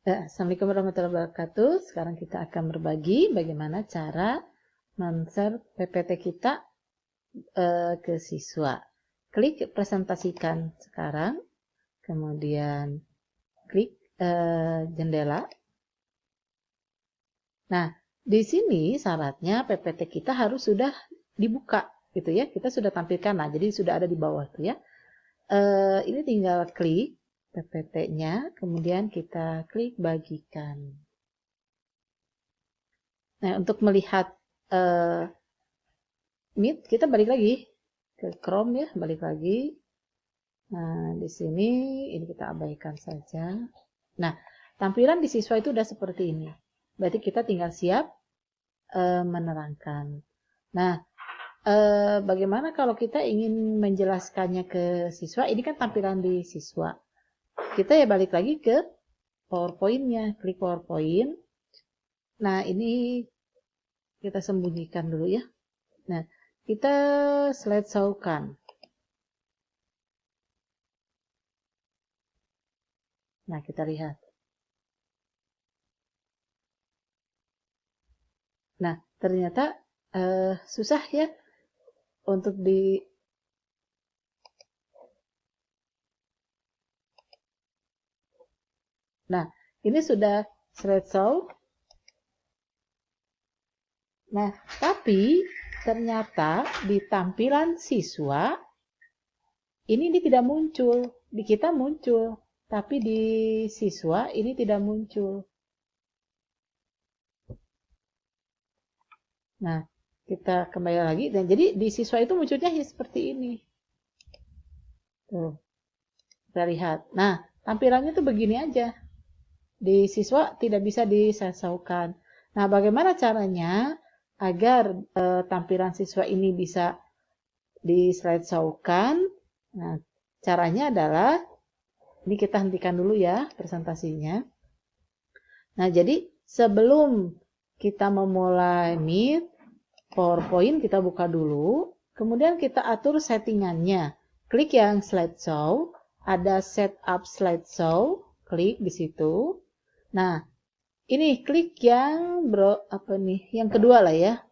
Assalamualaikum warahmatullahi wabarakatuh. Sekarang kita akan berbagi bagaimana cara men-share PPT kita ke siswa. Klik presentasikan sekarang, kemudian klik jendela. Nah, di sini syaratnya PPT kita harus sudah dibuka, gitu ya. Kita sudah tampilkan, nah jadi sudah ada di bawah tuh ya. Ini tinggal klik PPT-nya, kemudian kita klik bagikan. Nah, untuk melihat Meet, kita balik lagi ke Chrome ya, balik lagi. Nah, di sini ini kita abaikan saja. Nah, tampilan di siswa itu udah seperti ini. Berarti kita tinggal siap menerangkan. Nah, bagaimana kalau kita ingin menjelaskannya ke siswa? Ini kan tampilan di siswa. Kita ya balik lagi ke PowerPoint-nya, klik PowerPoint. Nah, ini kita sembunyikan dulu ya. Nah, kita slideshow-kan. Nah, kita lihat. Nah, ternyata susah ya untuk di... Nah, ini sudah slideshow. Nah, tapi ternyata di tampilan siswa ini tidak muncul. Di kita muncul, tapi di siswa ini tidak muncul. Nah, kita kembali lagi. Dan jadi di siswa itu munculnya seperti ini. Tuh, kita lihat. Nah, tampilannya tuh begini aja. Di siswa tidak bisa diselesaikan. Nah, bagaimana caranya agar tampilan siswa ini bisa di-slideshow-kan? Nah, caranya adalah, ini kita hentikan dulu ya presentasinya. Nah, jadi sebelum kita memulai Meet, PowerPoint kita buka dulu, kemudian kita atur settingannya. Klik yang slideshow, ada setup slideshow, klik di situ. Nah, ini klik yang yang kedua lah ya.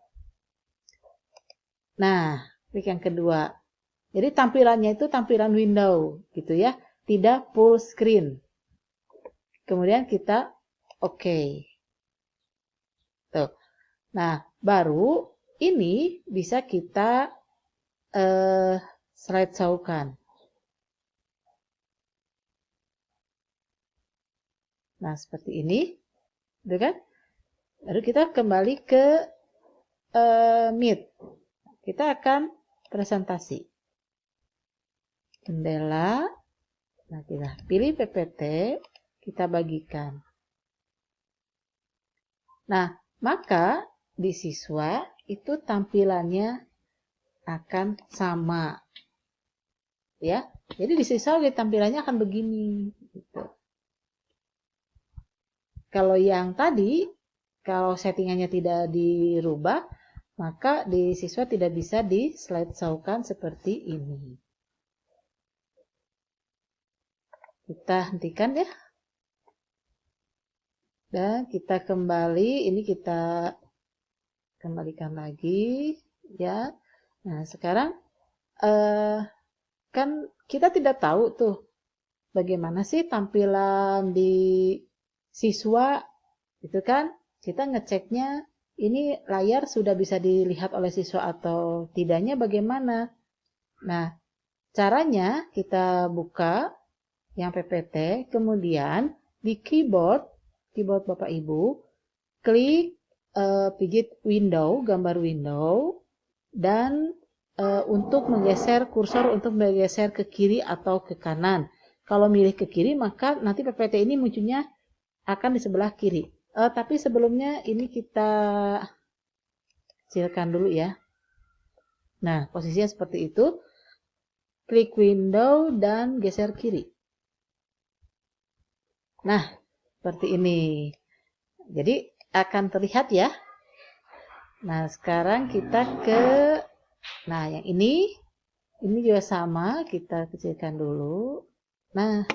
Nah, klik yang kedua. Jadi tampilannya itu tampilan window gitu ya, tidak full screen. Kemudian kita oke. Tuh. Nah, baru ini bisa kita slideshow-kan. Nah, seperti ini. Gitu kan? Lalu kita kembali ke Meet. Kita akan presentasi. Jendela. Nah, kita pilih PPT, kita bagikan. Nah, maka di siswa itu tampilannya akan sama. Ya. Jadi di siswa tampilannya akan begini. Gitu. Kalau yang tadi, kalau settingannya tidak dirubah, maka di siswa tidak bisa di-slideshow-kan seperti ini. Kita hentikan ya. Dan kita kembali, ini kita kembalikan lagi ya. Nah, sekarang kan kita tidak tahu tuh bagaimana sih tampilan di siswa gitu kan. Kita ngeceknya ini layar sudah bisa dilihat oleh siswa atau tidaknya bagaimana. Nah, caranya kita buka yang PPT, kemudian di keyboard Bapak Ibu, klik pijit window, gambar window, dan untuk menggeser kursor untuk bergeser ke kiri atau ke kanan. Kalau milih ke kiri, maka nanti PPT ini munculnya akan di sebelah kiri. Tapi sebelumnya ini kita kecilkan dulu ya. Nah, posisinya seperti itu. Klik window dan geser kiri. Nah, seperti ini. Jadi akan terlihat ya. Nah, sekarang kita ke, nah yang ini juga sama, kita kecilkan dulu. Nah,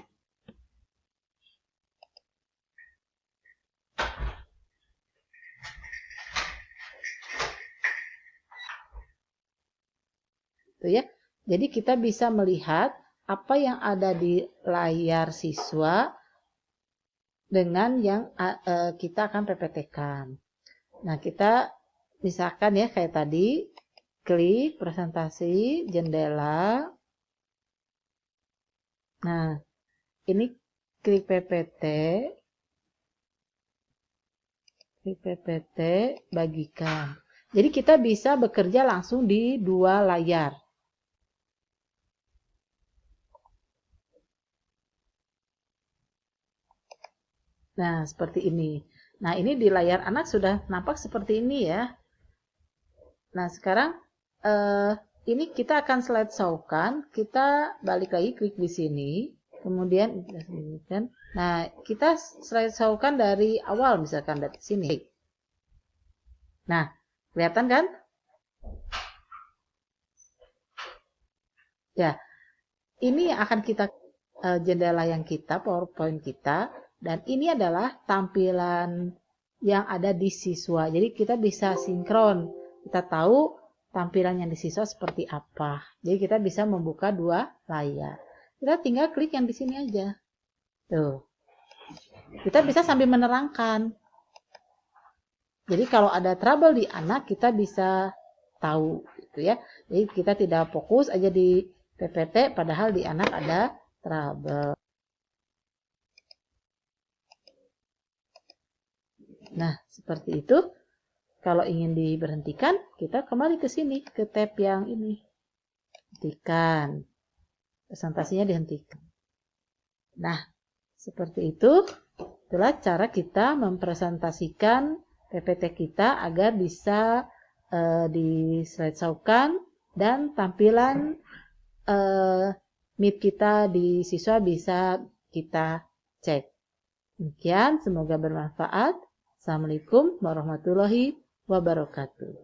gitu ya. Jadi kita bisa melihat apa yang ada di layar siswa dengan yang kita akan PPT-kan. Nah, kita misalkan ya kayak tadi, klik presentasi, jendela. Nah, ini klik PPT, bagikan. Jadi kita bisa bekerja langsung di dua layar. Nah, seperti ini. Nah, ini di layar anak sudah nampak seperti ini ya. Nah, sekarang ini kita akan slide show-kan. Kita balik lagi klik di sini. Kemudian, nah, kita slide show-kan dari awal, misalkan dari sini. Nah, kelihatan kan? Ya, ini yang akan kita jendela yang kita, PowerPoint kita. Dan ini adalah tampilan yang ada di siswa. Jadi kita bisa sinkron. Kita tahu tampilan yang di siswa seperti apa. Jadi kita bisa membuka dua layar. Kita tinggal klik yang di sini aja. Tuh. Kita bisa sambil menerangkan. Jadi kalau ada trouble di anak, kita bisa tahu gitu ya. Jadi kita tidak fokus aja di PPT, padahal di anak ada trouble. Nah, seperti itu. Kalau ingin diberhentikan, kita kembali ke sini, ke tab yang ini. Hentikan. Presentasinya dihentikan. Nah, seperti itu. Itulah cara kita mempresentasikan PPT kita agar bisa di slide show-kan dan tampilan Meet kita di siswa bisa kita cek. Demikian, semoga bermanfaat. Assalamualaikum warahmatullahi wabarakatuh.